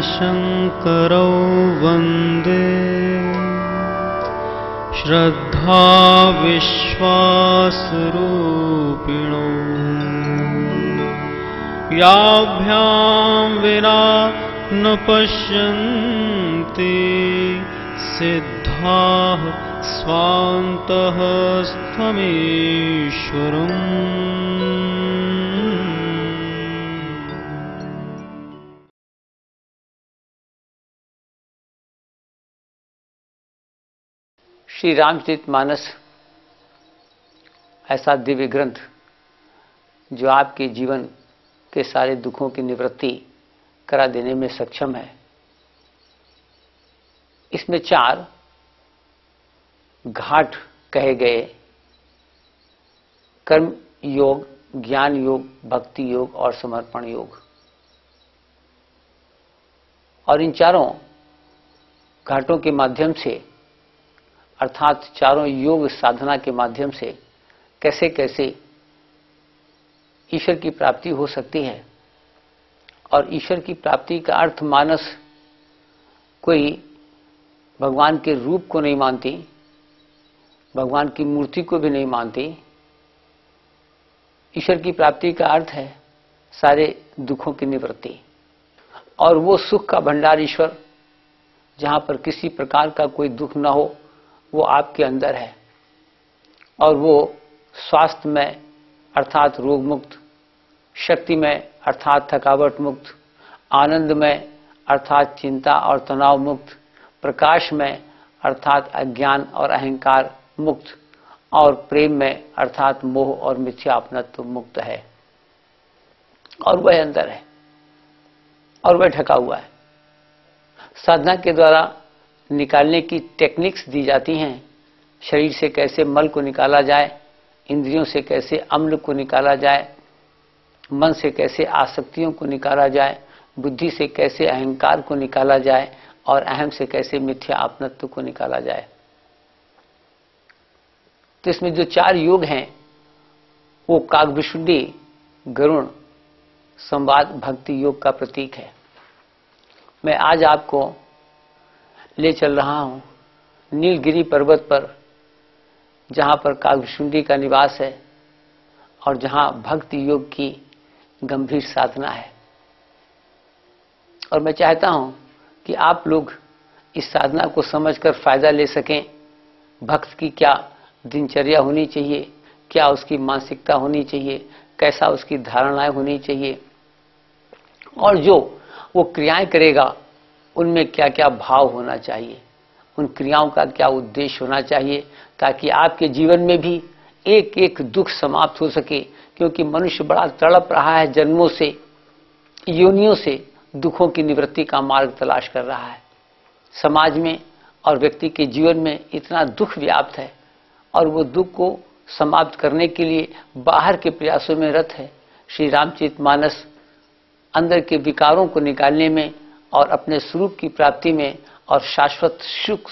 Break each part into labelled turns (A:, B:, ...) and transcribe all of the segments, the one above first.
A: शङ्करौ वन्दे श्रद्धा विश्वासरूपिणौ याभ्यां विना न पश्यन्ति सिद्धाः स्वान्तः स्थमीश्वरम्।
B: श्री रामचरितमानस ऐसा दिव्य ग्रंथ जो आपके जीवन के सारे दुखों की निवृत्ति करा देने में सक्षम है। इसमें 4 घाट कहे गए, कर्म योग, ज्ञान योग, भक्ति योग और समर्पण योग। और इन चारों घाटों के माध्यम से अर्थात चारों योग साधना के माध्यम से कैसे कैसे ईश्वर की प्राप्ति हो सकती है। और ईश्वर की प्राप्ति का अर्थ मानस कोई भगवान के रूप को नहीं मानती, भगवान की मूर्ति को भी नहीं मानती। ईश्वर की प्राप्ति का अर्थ है सारे दुखों की निवृत्ति और वो सुख का भंडार ईश्वर, जहां पर किसी प्रकार का कोई दुख न हो, वो आपके अंदर है। और वो स्वास्थ्य में अर्थात रोग मुक्त, शक्ति में अर्थात थकावट मुक्त, आनंद में अर्थात चिंता और तनाव मुक्त, प्रकाश में अर्थात अज्ञान और अहंकार मुक्त, और प्रेम में अर्थात मोह और मिथ्या अपनत्व मुक्त है। और वह अंदर है और वह ढका हुआ है। साधना के द्वारा निकालने की टेक्निक्स दी जाती हैं। शरीर से कैसे मल को निकाला जाए, इंद्रियों से कैसे अम्ल को निकाला जाए, मन से कैसे आसक्तियों को निकाला जाए, बुद्धि से कैसे अहंकार को निकाला जाए और अहम से कैसे मिथ्या अपनत्व को निकाला जाए। तो इसमें जो 4 योग हैं वो कागभुषुंडी, गरुण, संवाद, भक्ति योग का प्रतीक है। मैं आज आपको ले चल रहा हूं नीलगिरी पर्वत पर, जहां पर कागभुषुंडी का निवास है और जहां भक्ति योग की गंभीर साधना है। और मैं चाहता हूं कि आप लोग इस साधना को समझकर फायदा ले सकें। भक्त की क्या दिनचर्या होनी चाहिए, क्या उसकी मानसिकता होनी चाहिए, कैसा उसकी धारणाएं होनी चाहिए, और जो वो क्रियाएं करेगा उनमें क्या क्या भाव होना चाहिए, उन क्रियाओं का क्या उद्देश्य होना चाहिए, ताकि आपके जीवन में भी एक एक दुख समाप्त हो सके। क्योंकि मनुष्य बड़ा तड़प रहा है, जन्मों से, योनियों से दुखों की निवृत्ति का मार्ग तलाश कर रहा है। समाज में और व्यक्ति के जीवन में इतना दुख व्याप्त है और वो दुख को समाप्त करने के लिए बाहर के प्रयासों में रत है। श्री रामचरितमानस अंदर के विकारों को निकालने में और अपने स्वरूप की प्राप्ति में और शाश्वत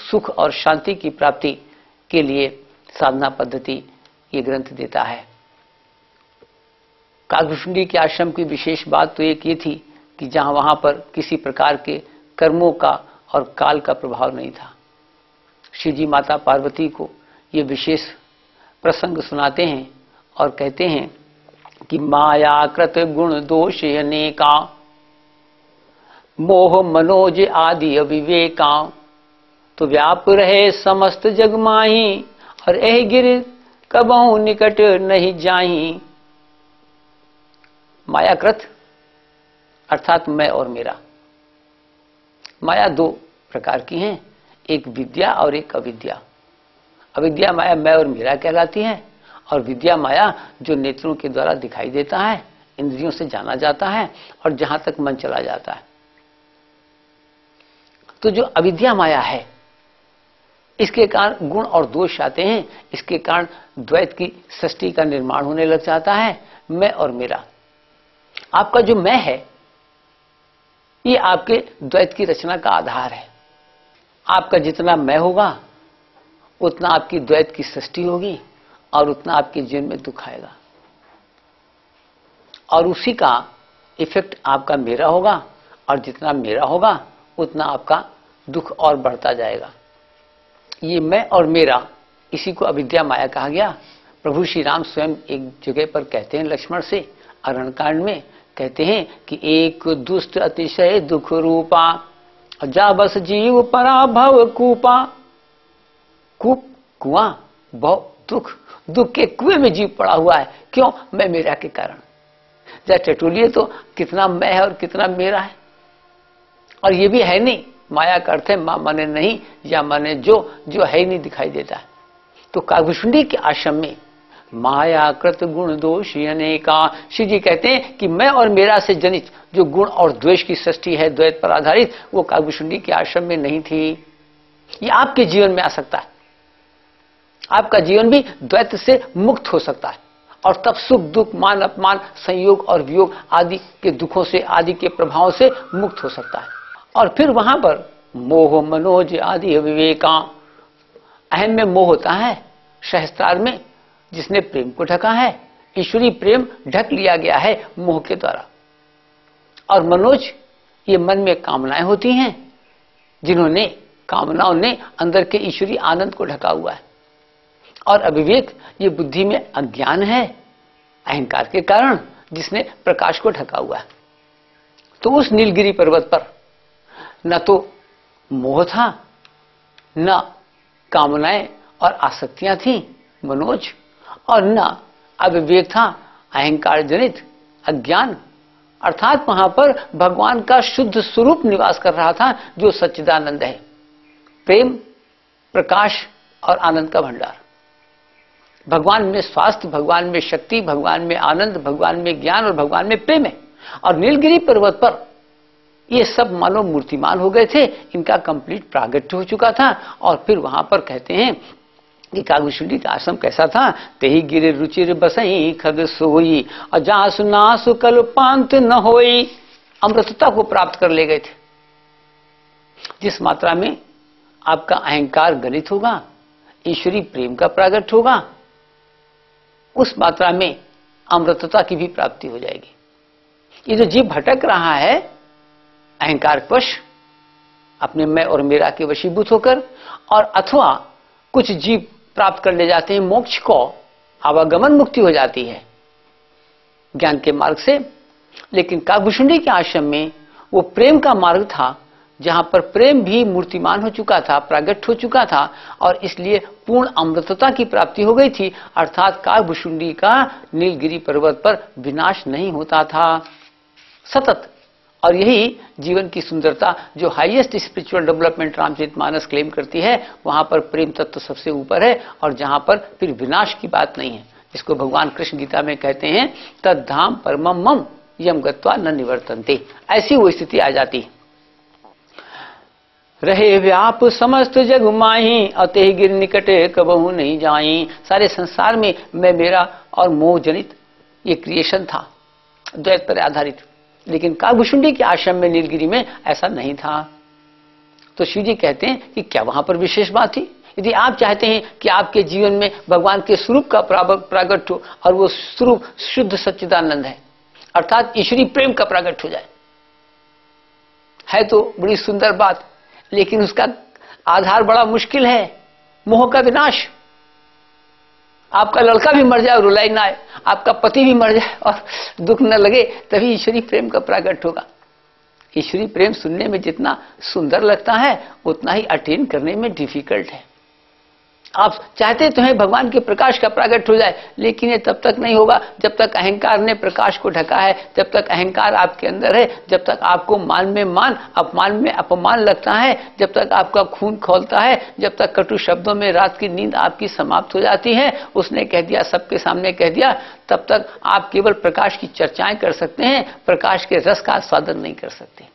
B: सुख और शांति की प्राप्ति के लिए साधना पद्धति ये ग्रंथ देता है। कागभुषुंडी के आश्रम की विशेष बात तो एक ये थी कि जहां वहां पर किसी प्रकार के कर्मों का और काल का प्रभाव नहीं था। शिव जी माता पार्वती को ये विशेष प्रसंग सुनाते हैं और कहते हैं कि मायाकृत गुण दोष अनेका, मोह मनोज आदि अविवेका, तो व्याप रहे समस्त जग माही, और एह गिर कबहु निकट नहीं जाही। मायाकृत अर्थात मैं और मेरा। माया 2 प्रकार की हैं, एक विद्या और एक अविद्या। अविद्या माया मैं और मेरा कहलाती है, और विद्या माया जो नेत्रों के द्वारा दिखाई देता है, इंद्रियों से जाना जाता है और जहां तक मन चला जाता है। तो जो अविद्या माया है, इसके कारण गुण और दोष आते हैं। इसके कारण द्वैत की सृष्टि का निर्माण होने लग जाता है। मैं और मेरा, आपका जो मैं है, ये आपके द्वैत की रचना का आधार है। आपका जितना मैं होगा उतना आपकी द्वैत की सृष्टि होगी और उतना आपके जीवन में दुख आएगा, और उसी का इफेक्ट आपका मेरा होगा और जितना मेरा होगा उतना आपका दुख और बढ़ता जाएगा। ये मैं और मेरा, इसी को अविद्या माया कहा गया। प्रभु श्री राम स्वयं एक जगह पर कहते हैं लक्ष्मण से, अरण्यकांड में कहते हैं कि एक दुष्ट अतिशय दुख रूपा, जा बस जीव पराभव कूपा। कूप, कुआं, बहुत दुख, दुख के कुएं में जीव पड़ा हुआ है। क्यों? मैं मेरा के कारण। जा टटोलिए तो कितना मैं है और कितना मेरा है। और ये भी है नहीं, माया का अर्थ है मां माने नहीं, या माने जो है ही नहीं दिखाई देता है। तो काव्यशुंडी के आश्रम में माया कृत गुण दोष अनेका, शिव जी कहते हैं कि मैं और मेरा से जनित जो गुण और द्वेष की सृष्टि है द्वैत पर आधारित, वो काव्यशुंडी के आश्रम में नहीं थी। ये आपके जीवन में आ सकता है। आपका जीवन भी द्वैत से मुक्त हो सकता है और तब सुख दुख मान अपमान संयोग और वियोग आदि के दुखों से, आदि के प्रभावों से मुक्त हो सकता है। और फिर वहां पर मोह मनोज आदि विवेका, अहम में मोह होता है, सहस्त्रार में जिसने प्रेम को ढका है, ईश्वरी प्रेम ढक लिया गया है मोह के द्वारा। और मनोज, ये मन में कामनाएं होती हैं, जिन्होंने कामनाओं ने अंदर के ईश्वरी आनंद को ढका हुआ है। और अविवेक, ये बुद्धि में अज्ञान है अहंकार के कारण, जिसने प्रकाश को ढका हुआ है। तो उस नीलगिरी पर्वत पर न तो मोह था, न कामनाएं और आसक्तियां थी मनोज, और न अविवेक था अहंकार जनित अज्ञान। अर्थात वहां पर भगवान का शुद्ध स्वरूप निवास कर रहा था, जो सच्चिदानंद है, प्रेम, प्रकाश और आनंद का भंडार। भगवान में स्वास्थ्य, भगवान में शक्ति, भगवान में आनंद, भगवान में ज्ञान और भगवान में प्रेम है। और नीलगिरी पर्वत पर ये सब मानो मूर्तिमान हो गए थे, इनका कंप्लीट प्रागट्य हो चुका था। और फिर वहां पर कहते हैं कि काव्यशुंडी का आश्रम कैसा था, तेहि गिर रुचिर बसई खग सोई, और जहां सुनासु कल्पांत न होई, अमृतता को प्राप्त कर ले गए थे। जिस मात्रा में आपका अहंकार गलित होगा, ईश्वरी प्रेम का प्रागट्य होगा, उस मात्रा में अमृतता की भी प्राप्ति हो जाएगी। ये जो जीव भटक रहा है अहंकारवश, अपने मैं और मेरा के वशीभूत होकर, और अथवा कुछ जीव प्राप्त कर ले जाते हैं मोक्ष को, आवागमन मुक्ति हो जाती है ज्ञान के मार्ग से। लेकिन काव्यशुंडी के आश्रम में वो प्रेम का मार्ग था, जहां पर प्रेम भी मूर्तिमान हो चुका था, प्रागट्य हो चुका था, और इसलिए पूर्ण अमृतता की प्राप्ति हो गई थी। अर्थात काव्यशुंडी का नीलगिरी पर्वत पर विनाश नहीं होता था सतत। और यही जीवन की सुंदरता, जो highest spiritual development Ramcharitmanas claim करती है, वहां पर प्रेम तत्व सबसे ऊपर है, और जहां पर फिर विनाश की बात नहीं है, जिसको भगवान कृष्ण गीता में कहते हैं तद्धाम परमम मम यम गत्वा न निवर्तन्ते। ऐसी वो स्थिति आ जाती है। रहे व्याप समस्त जग माही, अतः गिर निकटे कबहू नहीं जाई। सारे संसार में मैं मेरा और मोह जनित ये क्रिएशन था, द्वैत पर आधारित। लेकिन काव्यशुंडी के आश्रम में नीलगिरी में ऐसा नहीं था। तो शिव जी कहते हैं कि क्या वहां पर विशेष बात थी? यदि आप चाहते हैं कि आपके जीवन में भगवान के स्वरूप का प्रागट्य हो, और वो स्वरूप शुद्ध सच्चिदानंद है, अर्थात ईश्वरी प्रेम का प्रागट्य हो जाए, है तो बड़ी सुंदर बात। लेकिन उसका आधार बड़ा मुश्किल है, मोह का विनाश। आपका लड़का भी मर जाए और रुलाई ना आए, आपका पति भी मर जाए और दुख न लगे, तभी ईश्वरी प्रेम का प्रागट्य होगा। ईश्वरी प्रेम सुनने में जितना सुंदर लगता है, उतना ही अटेन करने में डिफिकल्ट है। आप चाहते तो हैं भगवान के प्रकाश का प्रागट्य हो जाए, लेकिन ये तब तक नहीं होगा जब तक अहंकार ने प्रकाश को ढका है, जब तक अहंकार आपके अंदर है, जब तक आपको मान में मान, अपमान में अपमान लगता है, जब तक आपका खून खौलता है, जब तक कटु शब्दों में रात की नींद आपकी समाप्त हो जाती है, उसने कह दिया, सबके सामने कह दिया, तब तक आप केवल प्रकाश की चर्चाएं कर सकते हैं, प्रकाश के रस का आस्वादन नहीं कर सकते।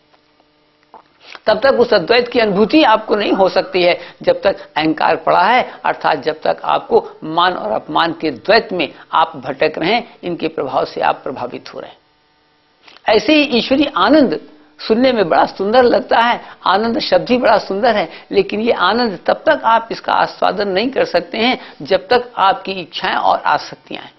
B: तब तक उस अद्वैत की अनुभूति आपको नहीं हो सकती है जब तक अहंकार पड़ा है, अर्थात जब तक आपको मान और अपमान के द्वैत में आप भटक रहे हैं, इनके प्रभाव से आप प्रभावित हो रहे हैं। ऐसे ही ईश्वरी आनंद सुनने में बड़ा सुंदर लगता है, आनंद शब्द ही बड़ा सुंदर है, लेकिन ये आनंद तब तक आप इसका आस्वादन नहीं कर सकते हैं जब तक आपकी इच्छाएं और आसक्तियां हैं।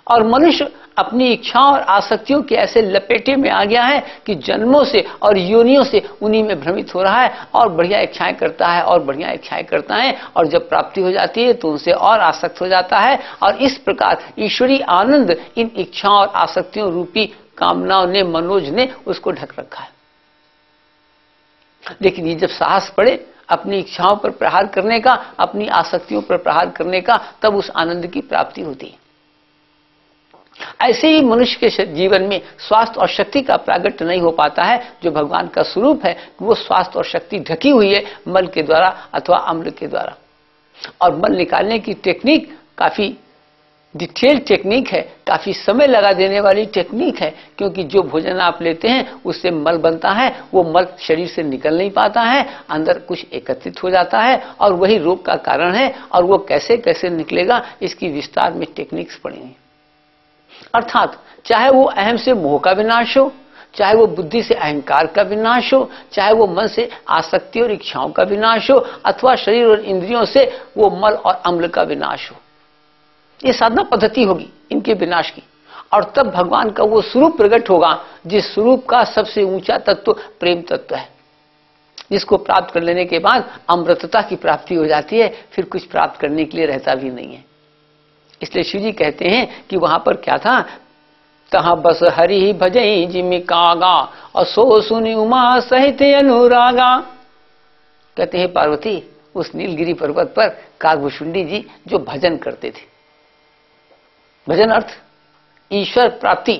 B: और मनुष्य अपनी इच्छाओं और आसक्तियों के ऐसे लपेटे में आ गया है कि जन्मों से और योनियों से उन्हीं में भ्रमित हो रहा है और बढ़िया इच्छाएं करता है और बढ़िया इच्छाएं करता है, और जब प्राप्ति हो जाती है तो उनसे और आसक्त हो जाता है, और इस प्रकार ईश्वरीय आनंद इन इच्छाओं और आसक्तियों रूपी कामनाओं ने, मनोज ने उसको ढक रखा है। लेकिन ये जब साहस पड़े अपनी इच्छाओं पर प्रहार करने का, अपनी आसक्तियों पर प्रहार करने का, तब उस आनंद की प्राप्ति होती है। ऐसे ही मनुष्य के जीवन में स्वास्थ्य और शक्ति का प्रागट्य नहीं हो पाता है, जो भगवान का स्वरूप है वो स्वास्थ्य और शक्ति ढकी हुई है मल के द्वारा अथवा अम्ल के द्वारा। और मल निकालने की टेक्निक काफी डिटेल टेक्निक है, काफी समय लगा देने वाली टेक्निक है, क्योंकि जो भोजन आप लेते हैं उससे मल बनता है, वो मल शरीर से निकल नहीं पाता है, अंदर कुछ एकत्रित हो जाता है और वही रोग का कारण है। और वो कैसे कैसे निकलेगा इसकी विस्तार में टेक्निक्स पढ़ेंगे। अर्थात चाहे वो अहम से मोह का विनाश हो, चाहे वो बुद्धि से अहंकार का विनाश हो, चाहे वो मन से आसक्ति और इच्छाओं का विनाश हो, अथवा शरीर और इंद्रियों से वो मल और अम्ल का विनाश हो, ये साधना पद्धति होगी इनके विनाश की। और तब भगवान का वो स्वरूप प्रकट होगा जिस स्वरूप का सबसे ऊंचा तत्व प्रेम तत्व है, जिसको प्राप्त कर लेने के बाद अमृतता की प्राप्ति हो जाती है, फिर कुछ प्राप्त करने के लिए रहता भी नहीं है। इसलिए शिव जी कहते हैं कि वहां पर क्या था, तहां बस हरि ही भजई जिमि कागा और सो सुनि उमा सहित अनुरागा। कहते हैं पार्वती उस नीलगिरी पर्वत पर कागभूषुंडी जी जो भजन करते थे। भजन अर्थ ईश्वर प्राप्ति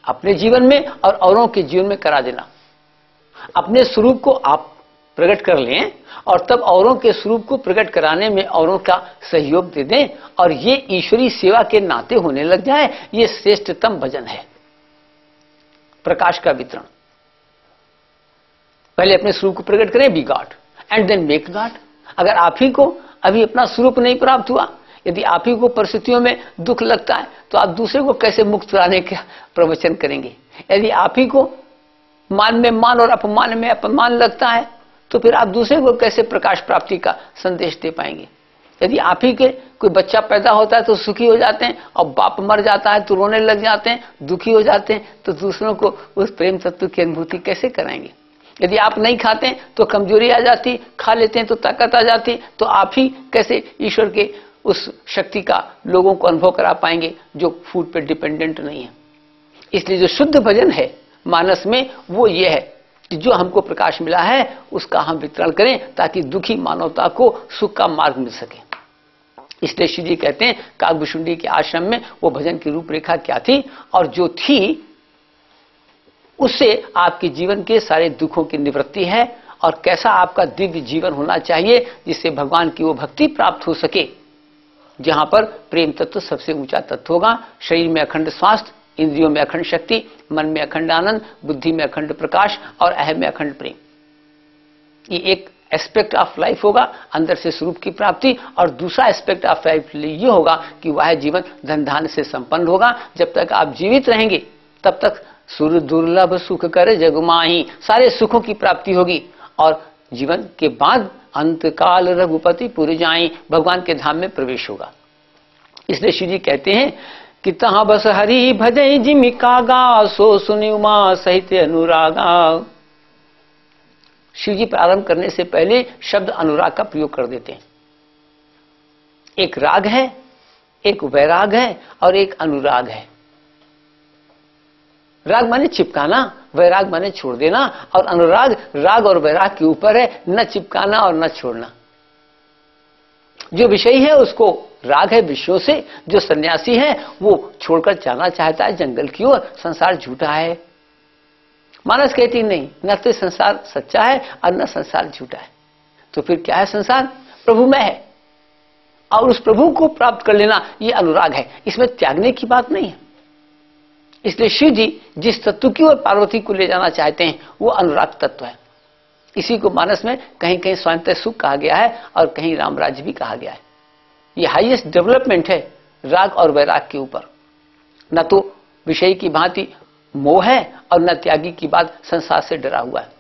B: अपने जीवन में और औरों के जीवन में करा देना। अपने स्वरूप को आप प्रकट कर लें और तब औरों के स्वरूप को प्रकट कराने में औरों का सहयोग दे दें, और ये ईश्वरी सेवा के नाते होने लग जाए, ये श्रेष्ठतम भजन है। प्रकाश का वितरण, पहले अपने स्वरूप को प्रकट करें, be god and then make god. अगर आप ही को अभी अपना स्वरूप नहीं प्राप्त हुआ, यदि आप ही को परिस्थितियों में दुख लगता है, तो आप दूसरे को कैसे मुक्त कराने का प्रवचन करेंगे? यदि आप ही को मान में मान और अपमान में अपमान लगता है, तो फिर आप दूसरे को कैसे प्रकाश प्राप्ति का संदेश दे पाएंगे? यदि आप ही के कोई बच्चा पैदा होता है तो सुखी हो जाते हैं, और बाप मर जाता है तो रोने लग जाते हैं, दुखी हो जाते हैं, तो दूसरों को उस प्रेम तत्व की अनुभूति कैसे कराएंगे? यदि आप नहीं खाते तो कमजोरी आ जाती, खा लेते हैं तो ताकत आ जाती, तो आप ही कैसे ईश्वर के उस शक्ति का लोगों को अनुभव करा पाएंगे जो फूड पे डिपेंडेंट नहीं है? इसलिए जो शुद्ध भजन है मानस में वो ये है कि जो हमको प्रकाश मिला है उसका हम वितरण करें, ताकि दुखी मानवता को सुख का मार्ग मिल सके। इसलिए शिव जी कहते हैं कागभूषुंडी के आश्रम में वो भजन की रूपरेखा क्या थी, और जो थी उससे आपके जीवन के सारे दुखों की निवृत्ति है, और कैसा आपका दिव्य जीवन होना चाहिए जिससे भगवान की वो भक्ति प्राप्त हो सके, जहां पर प्रेम तत्व सबसे ऊंचा तत्व होगा। शरीर में अखंड स्वास्थ्य, इंद्रियों में अखंड शक्ति, मन में अखंड आनंद, बुद्धि में अखंड प्रकाश और अहम में अखंड प्रेम। ये एक एस्पेक्ट ऑफ लाइफ होगा, अंदर से स्वरूप की प्राप्ति। और दूसरा एस्पेक्ट ऑफ लाइफ ये होगा कि वह जीवन धन धान्य से संपन्न होगा। जब तक आप जीवित रहेंगे तब तक सुर दुर्लभ सुख कर जगमाही, सारे सुखों की प्राप्ति होगी, और जीवन के बाद अंतकाल रघुपति पुर जाई, भगवान के धाम में प्रवेश होगा। इसलिए शिव जी कहते हैं कि तहां बस हरि भजई जिमि कागा सो सुनि उमा सहित अनुरागा। शिव जी प्रारंभ करने से पहले शब्द अनुराग का प्रयोग कर देते हैं। एक राग है, एक वैराग है और एक अनुराग है। राग माने चिपकाना, वैराग माने छोड़ देना, और अनुराग राग और वैराग के ऊपर है, न चिपकाना और न छोड़ना। जो विषयी है उसको राग है विषयों से, जो सन्यासी है वो छोड़कर जाना चाहता है जंगल की ओर, संसार झूठा है। मानस कहती नहीं, न तो संसार सच्चा है और न संसार झूठा है। तो फिर क्या है संसार? प्रभु में है, और उस प्रभु को प्राप्त कर लेना ये अनुराग है, इसमें त्यागने की बात नहीं है। इसलिए शिव जी जिस तत्व की ओर पार्वती को ले जाना चाहते हैं वो अनुराग तत्व है। इसी को मानस में कहीं कहीं स्वांतः सुख कहा गया है और कहीं रामराज्य भी कहा गया है। ये हाईएस्ट डेवलपमेंट है राग और वैराग के ऊपर। न तो विषय की भांति मोह है और न त्यागी की बात संसार से डरा हुआ है।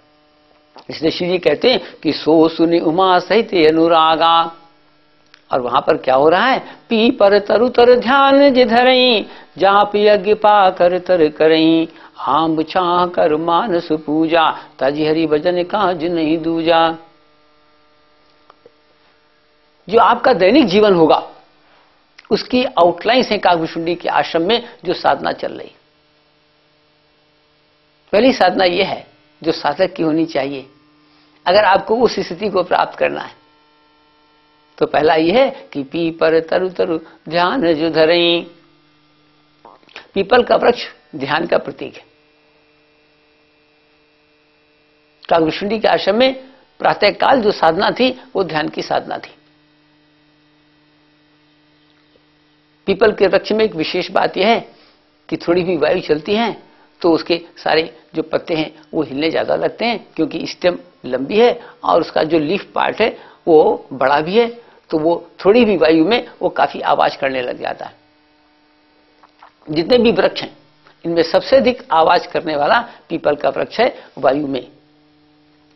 B: इसलिए श्री जी कहते हैं कि सो सुनि उमा सहित अनुरागा। और वहां पर क्या हो रहा है? पी पर तरु तर ध्यान जिधरई जाप यज्ञ पा कर तर करई, आम छाह कर मानस पूजा, ताजी हरि भजन काज नहीं दूजा। जो आपका दैनिक जीवन होगा उसकी आउटलाइंस है काकभूषुंडी के आश्रम में जो साधना चल रही। पहली साधना यह है जो साधक की होनी चाहिए अगर आपको उस स्थिति को प्राप्त करना है। तो पहला यह है कि पीपर तरु तरु ध्यान जो धरई। पीपल का वृक्ष ध्यान का प्रतीक है। काकभूषुंडी के आश्रम में प्रातःकाल जो साधना थी वो ध्यान की साधना थी। पीपल के वृक्ष में एक विशेष बात यह है कि थोड़ी भी वायु चलती है तो उसके सारे जो पत्ते हैं वो हिलने ज्यादा लगते हैं, क्योंकि स्टेम लंबी है और उसका जो लीफ पार्ट है वो बड़ा भी है, तो वो थोड़ी भी वायु में वो काफी आवाज करने लग जाता है। जितने भी वृक्ष हैं इनमें सबसे अधिक आवाज करने वाला पीपल का वृक्ष है। वायु में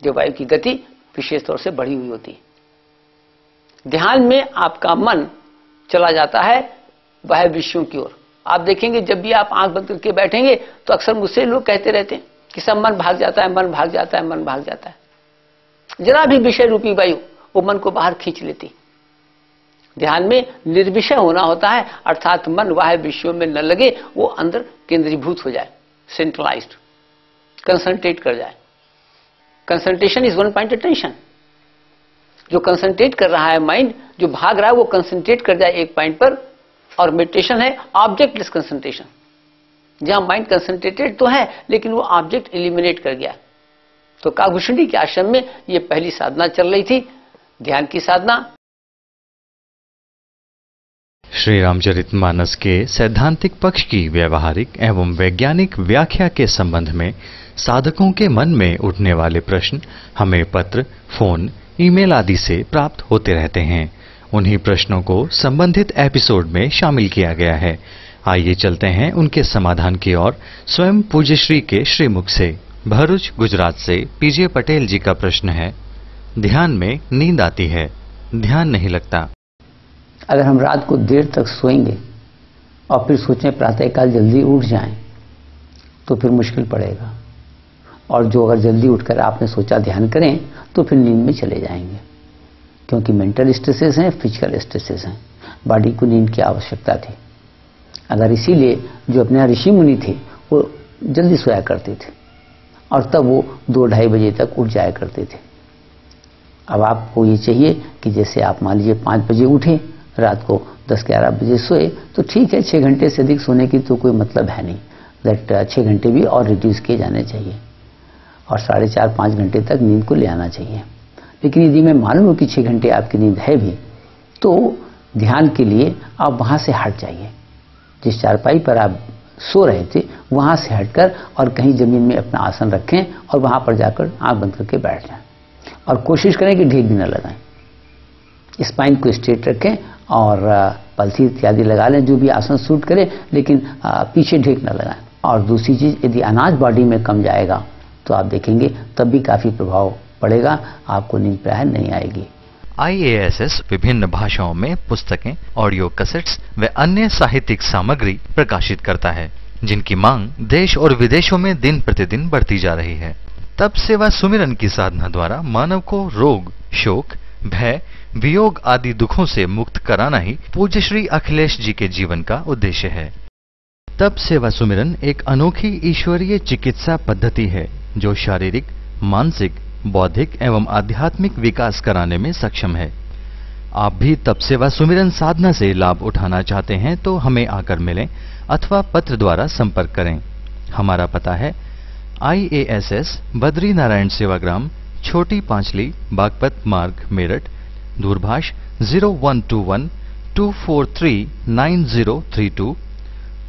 B: जो वायु की गति विशेष तौर से बढ़ी हुई होती है। ध्यान में आपका मन चला जाता है वह विषयों की ओर। आप देखेंगे जब भी आप आंख बंद करके बैठेंगे तो अक्सर मुझसे लोग कहते रहते हैं कि सब मन भाग जाता है, मन भाग जाता है, मन भाग जाता है। जरा भी विषय रूपी वायु वो मन को बाहर खींच लेती। ध्यान में निर्विषय होना होता है, अर्थात मन वह विषयों में न लगे, वो अंदर केंद्रीभूत हो जाए, सेंट्रलाइज्ड, कंसंट्रेट कर जाए। Concentration is one point attention. जो कंसंट्रेट कर रहा है माइंड, जो भाग रहा है वो कंसंट्रेट कर जाए एक पॉइंट पर। और मेडिटेशन है ऑब्जेक्टलेस कंसंट्रेशन, जहां माइंड कंसंट्रेटेड तो है लेकिन वो ऑब्जेक्ट एलिमिनेट कर गया। तो काकभूषुंडी के आश्रम में ये पहली साधना चल रही थी, ध्यान की साधना।
C: श्री रामचरितमानस के सैद्धांतिक पक्ष की व्यवहारिक एवं वैज्ञानिक व्याख्या के संबंध में साधकों के मन में उठने वाले प्रश्न हमें पत्र, फोन, ईमेल आदि से प्राप्त होते रहते हैं। उन्हीं प्रश्नों को संबंधित एपिसोड में शामिल किया गया है। आइए चलते हैं उनके समाधान की ओर स्वयं पूज्य श्री के श्रीमुख से। भरूच, गुजरात से पीजे पटेल जी का प्रश्न है, ध्यान में नींद आती है, ध्यान नहीं लगता।
B: अगर हम रात को देर तक सोएंगे और फिर सोचें प्रातःकाल जल्दी उठ जाएं तो फिर मुश्किल पड़ेगा। और जो अगर जल्दी उठकर आपने सोचा ध्यान करें तो फिर नींद में चले जाएंगे, क्योंकि मेंटल स्ट्रेसेस हैं, फिजिकल स्ट्रेसेस हैं। बॉडी को नींद की आवश्यकता थी। अगर इसीलिए जो अपने ऋषि मुनि थे वो जल्दी सोया करते थे और तब वो 2-2:30 बजे तक उठ जाया करते थे। अब आपको ये चाहिए कि जैसे आप मान लीजिए 5 बजे उठे, रात को 10-11 बजे सोए तो ठीक है, 6 घंटे से अधिक सोने की तो कोई मतलब है नहीं। दैट 6 घंटे भी और रिड्यूस किए जाने चाहिए और 4.5-5 घंटे तक नींद को ले आना चाहिए। लेकिन यदि मैं मालूम हूं कि 6 घंटे आपकी नींद है भी, तो ध्यान के लिए आप वहां से हट जाइए। जिस चारपाई पर आप सो रहे थे वहां से हटकर और कहीं जमीन में अपना आसन रखें और वहां पर जाकर आंख बंद करके बैठ जाएं और कोशिश करें कि ढेक भी न लगाएं। स्पाइन को स्ट्रेट रखें और पल्थी इत्यादि लगा लें, जो भी आसन सूट करे, लेकिन पीछे ढेक न लगाएं। और दूसरी चीज, यदि अनाज बॉडी में कम जाएगा तो आप देखेंगे तब भी काफी प्रभाव पड़ेगा, आपको नींद प्राय नहीं आएगी।
C: IASS विभिन्न भाषाओं में पुस्तकें, ऑडियो कैसेट्स व अन्य साहित्यिक सामग्री प्रकाशित करता है, जिनकी मांग देश और विदेशों में दिन प्रतिदिन बढ़ती जा रही है। तप सेवा सुमिरन की साधना द्वारा मानव को रोग, शोक, भय, वियोग आदि दुखों से मुक्त कराना ही पूज्य श्री अखिलेश जी के जीवन का उद्देश्य है। तप सेवा सुमिरन एक अनोखी ईश्वरीय चिकित्सा पद्धति है जो शारीरिक, मानसिक, बौद्धिक एवं आध्यात्मिक विकास कराने में सक्षम है। आप भी तप सेवा सुमिरन साधना से लाभ उठाना चाहते हैं तो हमें आकर मिलें अथवा पत्र द्वारा संपर्क करें। हमारा पता है IASS बद्री नारायण सेवाग्राम, छोटी पांचली, बागपत मार्ग, मेरठ। दूरभाष 0121-243-9032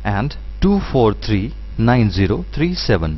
C: and 243-9037।